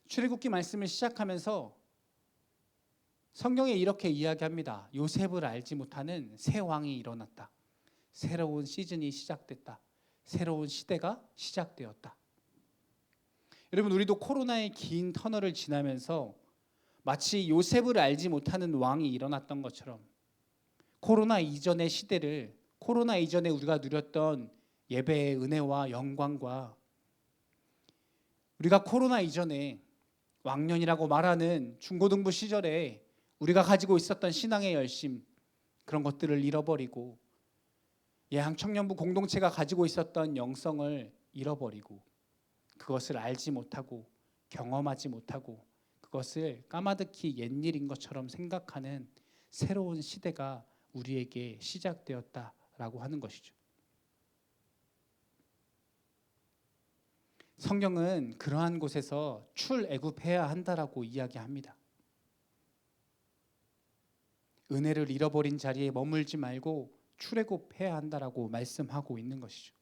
출애굽기 말씀을 시작하면서 성경에 이렇게 이야기합니다. 요셉을 알지 못하는 새 왕이 일어났다. 새로운 시즌이 시작됐다. 새로운 시대가 시작되었다. 여러분, 우리도 코로나의 긴 터널을 지나면서 마치 요셉을 알지 못하는 왕이 일어났던 것처럼 코로나 이전의 시대를, 코로나 이전에 우리가 누렸던 예배의 은혜와 영광과 우리가 코로나 이전에 왕년이라고 말하는 중고등부 시절에 우리가 가지고 있었던 신앙의 열심, 그런 것들을 잃어버리고 예항 청년부 공동체가 가지고 있었던 영성을 잃어버리고 그것을 알지 못하고 경험하지 못하고 그것을 까마득히 옛일인 것처럼 생각하는 새로운 시대가 우리에게 시작되었다라고 하는 것이죠. 성경은 그러한 곳에서 출애굽해야 한다라고 이야기합니다. 은혜를 잃어버린 자리에 머물지 말고 출애굽해야 한다라고 말씀하고 있는 것이죠.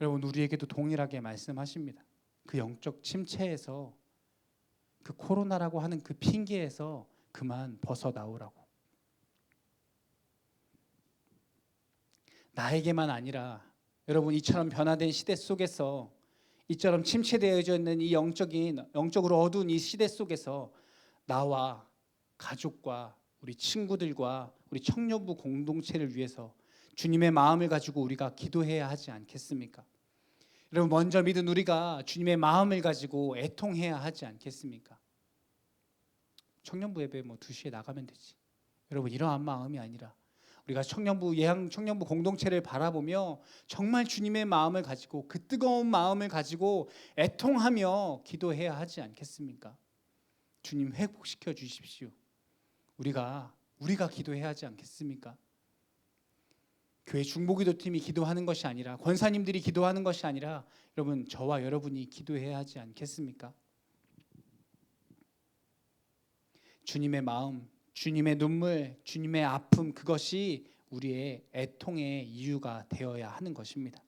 여러분, 우리에게도 동일하게 말씀하십니다. 그 영적 침체에서, 그 코로나라고 하는 그 핑계에서 그만 벗어나오라고. 나에게만 아니라 여러분, 이처럼 변화된 시대 속에서, 이처럼 침체되어져 있는 이 영적으로 어두운 이 시대 속에서 나와 가족과 우리 친구들과 우리 청년부 공동체를 위해서 주님의 마음을 가지고 우리가 기도해야 하지 않겠습니까? 여러분, 먼저 믿은 우리가 주님의 마음을 가지고 애통해야 하지 않겠습니까? 청년부 예배 2시에 나가면 되지. 여러분, 이러한 마음이 아니라 우리가 예항 청년부 공동체를 바라보며 정말 주님의 마음을 가지고 그 뜨거운 마음을 가지고 애통하며 기도해야 하지 않겠습니까? 주님 회복시켜 주십시오. 우리가 기도해야 하지 않겠습니까? 교회 중보기도팀이 기도하는 것이 아니라, 권사님들이 기도하는 것이 아니라 여러분, 저와 여러분이 기도해야 하지 않겠습니까? 주님의 마음, 주님의 눈물, 주님의 아픔, 그것이 우리의 애통의 이유가 되어야 하는 것입니다.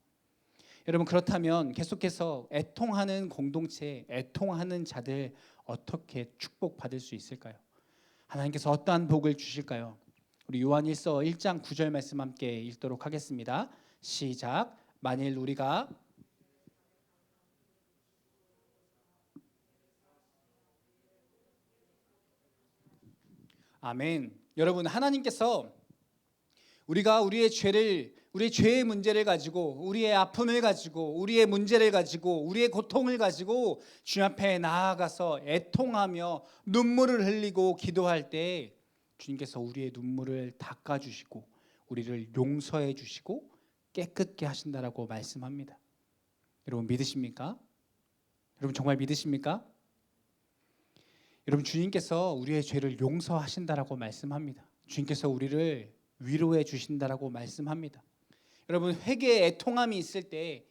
여러분, 그렇다면 계속해서 애통하는 공동체, 애통하는 자들 어떻게 축복받을 수 있을까요? 하나님께서 어떠한 복을 주실까요? 우리 요한일서 1장 9절 말씀 함께 읽도록 하겠습니다. 시작. 만일 우리가 아멘. 여러분, 하나님께서 우리가 우리의 죄의 문제를 가지고, 우리의 아픔을 가지고, 우리의 문제를 가지고, 우리의 고통을 가지고 주님 앞에 나아가서 애통하며 눈물을 흘리고 기도할 때 주님께서 우리의 눈물을 닦아주시고 우리를 용서해 주시고 깨끗게 하신다라고 말씀합니다. 여러분, 믿으십니까? 여러분, 정말 믿으십니까? 여러분, 주님께서 우리의 죄를 용서하신다라고 말씀합니다. 주님께서 우리를 위로해 주신다라고 말씀합니다. 여러분, 회개의 애통함이 있을 때,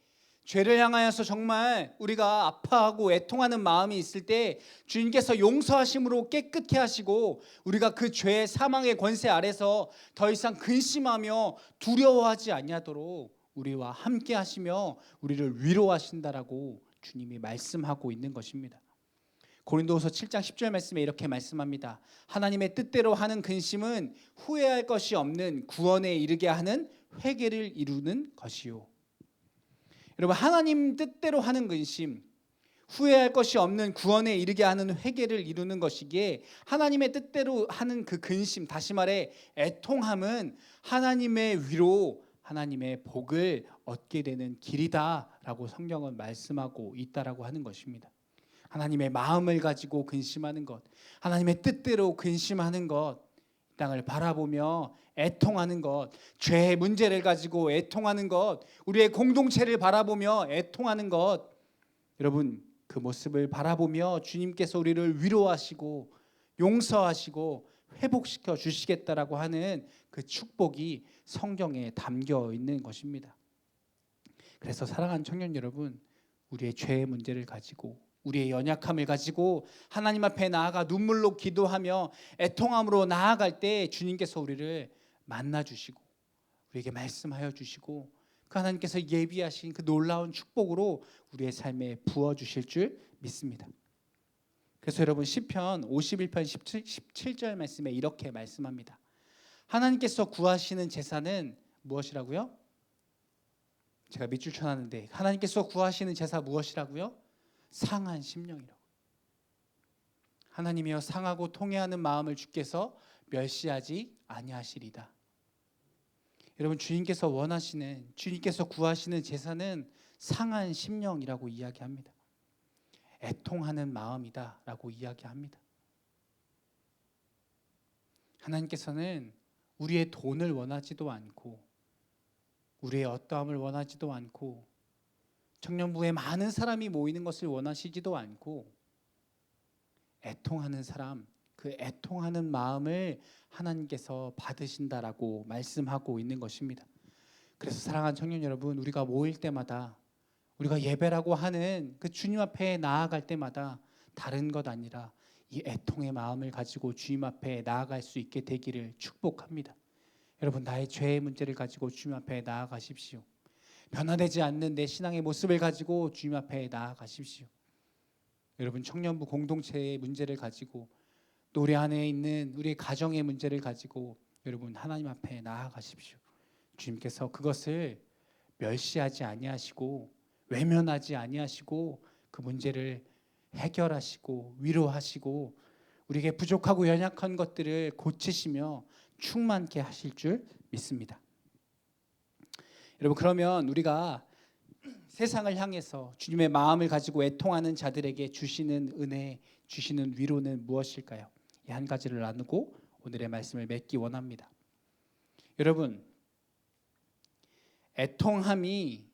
죄를 향하여서 정말 우리가 아파하고 애통하는 마음이 있을 때 주님께서 용서하심으로 깨끗게 하시고 우리가 그 죄의 사망의 권세 아래서 더 이상 근심하며 두려워하지 아니하도록 우리와 함께 하시며 우리를 위로하신다라고 주님이 말씀하고 있는 것입니다. 고린도후서 7장 10절 말씀에 이렇게 말씀합니다. 하나님의 뜻대로 하는 근심은 후회할 것이 없는 구원에 이르게 하는 회개를 이루는 것이요. 여러분, 하나님 뜻대로 하는 근심, 후회할 것이 없는 구원에 이르게 하는 회개를 이루는 것이기에 하나님의 뜻대로 하는 그 근심, 다시 말해 애통함은 하나님의 위로, 하나님의 복을 얻게 되는 길이다라고 성경은 말씀하고 있다라고 하는 것입니다. 하나님의 마음을 가지고 근심하는 것, 하나님의 뜻대로 근심하는 것, 이 땅을 바라보며 애통하는 것, 죄의 문제를 가지고 애통하는 것, 우리의 공동체를 바라보며 애통하는 것, 여러분, 그 모습을 바라보며 주님께서 우리를 위로하시고 용서하시고 회복시켜 주시겠다라고 하는 그 축복이 성경에 담겨 있는 것입니다. 그래서 사랑하는 청년 여러분, 우리의 죄의 문제를 가지고, 우리의 연약함을 가지고 하나님 앞에 나아가 눈물로 기도하며 애통함으로 나아갈 때 주님께서 우리를 만나 주시고 우리에게 말씀하여 주시고 그 하나님께서 예비하신 그 놀라운 축복으로 우리의 삶에 부어 주실 줄 믿습니다. 그래서 여러분, 시편 51편 17절 말씀에 이렇게 말씀합니다. 하나님께서 구하시는 제사는 무엇이라고요? 제가 밑줄 쳐놨는데, 하나님께서 구하시는 제사 무엇이라고요? 상한 심령이라고. 하나님이여, 상하고 통회하는 마음을 주께서 멸시하지 아니하시리다. 여러분, 주님께서 원하시는, 주님께서 구하시는 제사는 상한 심령이라고 이야기합니다. 애통하는 마음이다라고 이야기합니다. 하나님께서는 우리의 돈을 원하지도 않고 우리의 어떠함을 원하지도 않고 청년부에 많은 사람이 모이는 것을 원하시지도 않고 애통하는 사람, 그 애통하는 마음을 하나님께서 받으신다라고 말씀하고 있는 것입니다. 그래서 사랑하는 청년 여러분, 우리가 모일 때마다 우리가 예배라고 하는 그 주님 앞에 나아갈 때마다 다른 것 아니라 이 애통의 마음을 가지고 주님 앞에 나아갈 수 있게 되기를 축복합니다. 여러분, 나의 죄의 문제를 가지고 주님 앞에 나아가십시오. 변화되지 않는 내 신앙의 모습을 가지고 주님 앞에 나아가십시오. 여러분, 청년부 공동체의 문제를 가지고 또 우리 안에 있는 우리의 가정의 문제를 가지고 여러분 하나님 앞에 나아가십시오. 주님께서 그것을 멸시하지 아니하시고 외면하지 아니하시고 그 문제를 해결하시고 위로하시고 우리에게 부족하고 연약한 것들을 고치시며 충만케 하실 줄 믿습니다. 여러분, 그러면 우리가 세상을 향해서 주님의 마음을 가지고 애통하는 자들에게 주시는 은혜, 주시는 위로는 무엇일까요? 이 한 가지를 나누고 오늘의 말씀을 맺기 원합니다. 여러분, 애통함이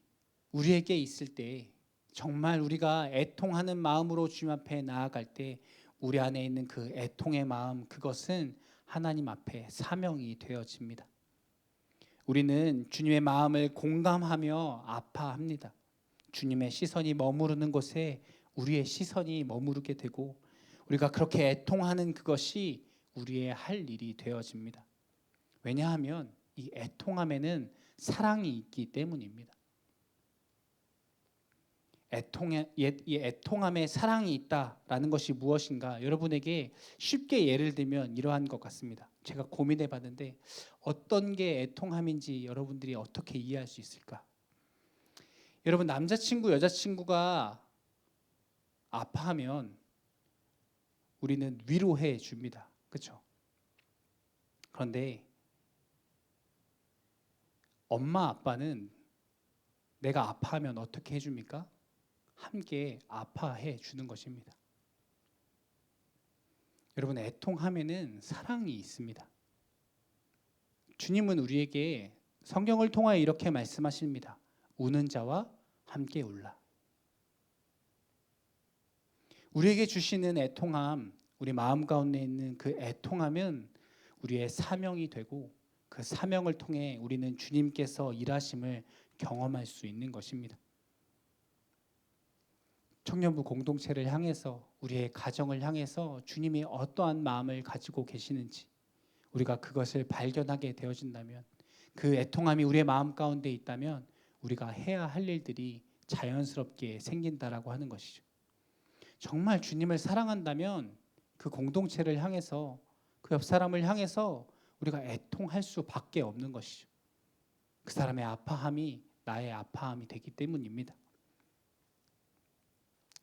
우리에게 있을 때, 정말 우리가 애통하는 마음으로 주님 앞에 나아갈 때 우리 안에 있는 그 애통의 마음, 그것은 하나님 앞에 사명이 되어집니다. 우리는 주님의 마음을 공감하며 아파합니다. 주님의 시선이 머무르는 곳에 우리의 시선이 머무르게 되고 우리가 그렇게 애통하는 그것이 우리의 할 일이 되어집니다. 왜냐하면 이 애통함에는 사랑이 있기 때문입니다. 이 애통함에 사랑이 있다라는 것이 무엇인가? 여러분에게 쉽게 예를 들면 이러한 것 같습니다. 제가 고민해 봤는데 어떤 게 애통함인지 여러분들이 어떻게 이해할 수 있을까? 여러분, 남자친구, 여자친구가 아파하면 우리는 위로해 줍니다. 그렇죠? 그런데 엄마, 아빠는 내가 아파하면 어떻게 해줍니까? 함께 아파해 주는 것입니다. 여러분, 애통함에는 사랑이 있습니다. 주님은 우리에게 성경을 통하여 이렇게 말씀하십니다. 우는 자와 함께 울라. 우리에게 주시는 애통함, 우리 마음 가운데 있는 그 애통함은 우리의 사명이 되고 그 사명을 통해 우리는 주님께서 일하심을 경험할 수 있는 것입니다. 청년부 공동체를 향해서 우리의 가정을 향해서 주님이 어떠한 마음을 가지고 계시는지 우리가 그것을 발견하게 되어진다면 그 애통함이 우리의 마음 가운데 있다면 우리가 해야 할 일들이 자연스럽게 생긴다라고 하는 것이죠. 정말 주님을 사랑한다면 그 공동체를 향해서 그 옆 사람을 향해서 우리가 애통할 수밖에 없는 것이죠. 그 사람의 아파함이 나의 아파함이 되기 때문입니다.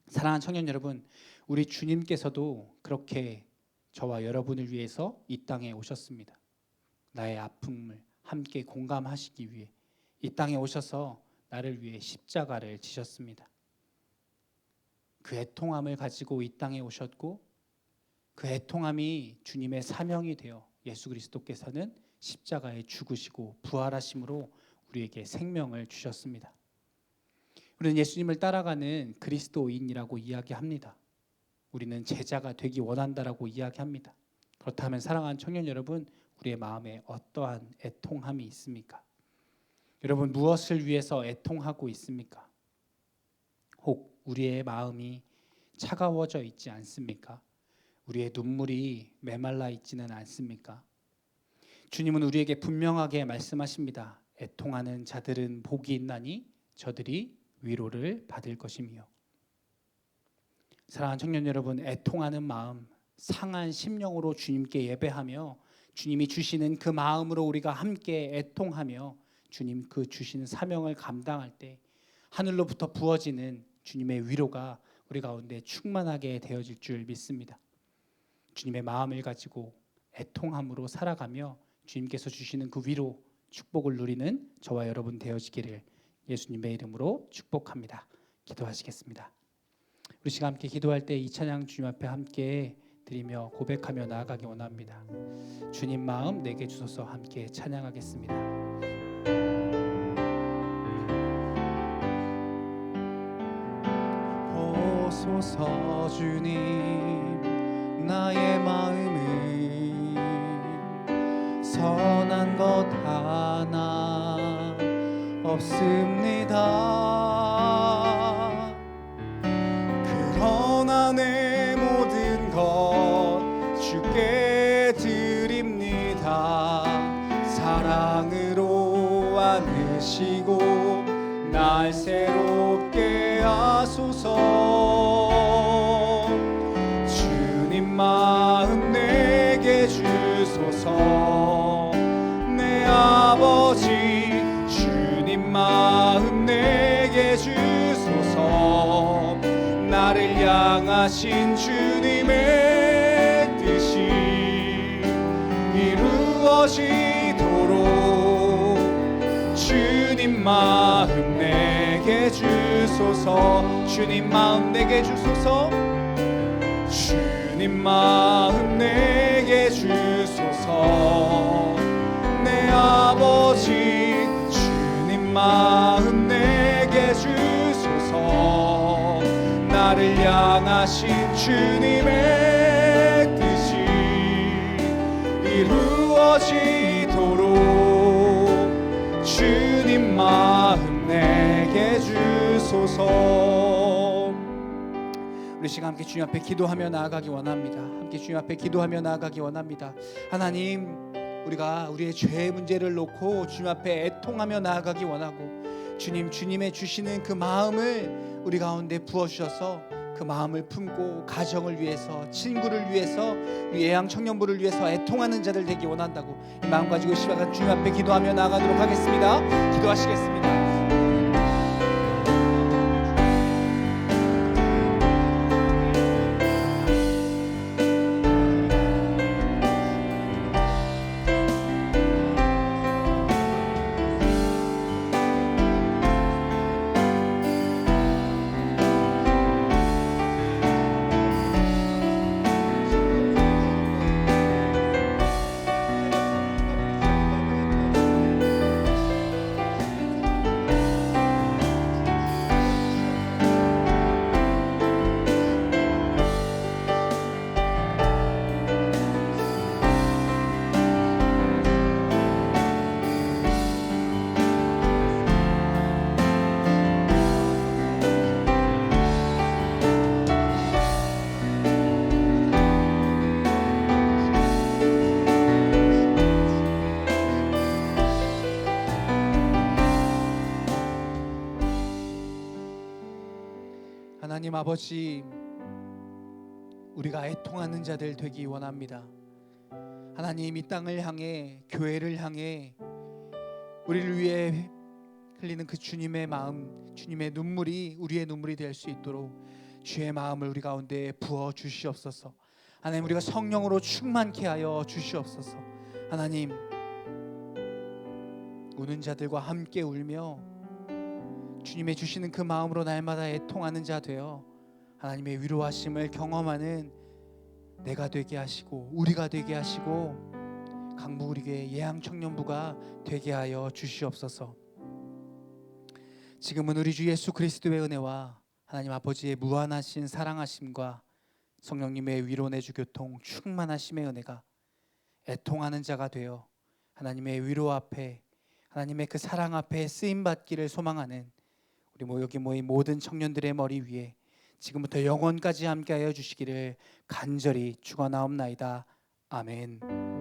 사랑하는 청년 여러분, 우리 주님께서도 그렇게 저와 여러분을 위해서 이 땅에 오셨습니다. 나의 아픔을 함께 공감하시기 위해 이 땅에 오셔서 나를 위해 십자가를 지셨습니다. 그 애통함을 가지고 이 땅에 오셨고 그 애통함이 주님의 사명이 되어 예수 그리스도께서는 십자가에 죽으시고 부활하심으로 우리에게 생명을 주셨습니다. 우리는 예수님을 따라가는 그리스도인이라고 이야기합니다. 우리는 제자가 되기 원한다라고 이야기합니다. 그렇다면 사랑하는 청년 여러분, 우리의 마음에 어떠한 애통함이 있습니까? 여러분, 무엇을 위해서 애통하고 있습니까? 혹 우리의 마음이 차가워져 있지 않습니까? 우리의 눈물이 메말라 있지는 않습니까? 주님은 우리에게 분명하게 말씀하십니다. 애통하는 자들은 복이 있나니 저들이 위로를 받을 것이며. 사랑하는 청년 여러분, 애통하는 마음, 상한 심령으로 주님께 예배하며 주님이 주시는 그 마음으로 우리가 함께 애통하며 주님 그 주시는 사명을 감당할 때 하늘로부터 부어지는 주님의 위로가 우리 가운데 충만하게 되어질 줄 믿습니다. 주님의 마음을 가지고 애통함으로 살아가며 주님께서 주시는 그 위로, 축복을 누리는 저와 여러분 되어지기를 예수님의 이름으로 축복합니다. 기도하시겠습니다. 우리 시간 함께 기도할 때 이 찬양 주님 앞에 함께 드리며 고백하며 나아가기 원합니다. 주님 마음 내게 주소서. 함께 찬양하겠습니다. 보소서 주님 나의 마음을 선한 것 하나 없습니다. 그러나 내 모든 것 주께 드립니다. 사랑으로 안으시고 날 새롭게 하소서. 주님 마음 내게 주소서. 내 아버지 주님 마음 내게 주소서. 나를 향하신 주님의 뜻이 이루어지도록 주님 마음 내게 주소서. 주님 마음 내게 주소서. 주님 마음 내게 주소서. 내 아버지 주님 마음 내게 주소서. 나를 향하신 주님의 뜻이 이루어지도록 주님 마음 내게 주소서. 우리 시간 함께 주님 앞에 기도하며 나아가기 원합니다. 함께 주님 앞에 기도하며 나아가기 원합니다. 하나님, 우리가 우리의 죄의 문제를 놓고 주님 앞에 애통하며 나아가기 원하고, 주님의 주시는 그 마음을 우리 가운데 부어주셔서 그 마음을 품고 가정을 위해서, 친구를 위해서, 우리 예양 청년부를 위해서 애통하는 자들 되기 원한다고 이 마음 가지고 시간 주님 앞에 기도하며 나아가도록 하겠습니다. 기도하시겠습니다. 하나님 아버지, 우리가 애통하는 자들 되기 원합니다. 하나님, 이 땅을 향해, 교회를 향해 우리를 위해 흘리는 그 주님의 마음, 주님의 눈물이 우리의 눈물이 될 수 있도록 주의 마음을 우리 가운데 부어 주시옵소서. 하나님, 우리가 성령으로 충만케 하여 주시옵소서. 하나님, 우는 자들과 함께 울며 주님의 주시는 그 마음으로 날마다 애통하는 자 되어 하나님의 위로하심을 경험하는 내가 되게 하시고, 우리가 되게 하시고, 강북우리교회 예양청년부가 되게 하여 주시옵소서. 지금은 우리 주 예수 그리스도의 은혜와 하나님 아버지의 무한하신 사랑하심과 성령님의 위로 내주 교통 충만하심의 은혜가 애통하는 자가 되어 하나님의 위로 앞에, 하나님의 그 사랑 앞에 쓰임받기를 소망하는 우리 여기 모인 모든 청년들의 머리 위에 지금부터 영원까지 함께하여 주시기를 간절히 축원하옵나이다. 아멘.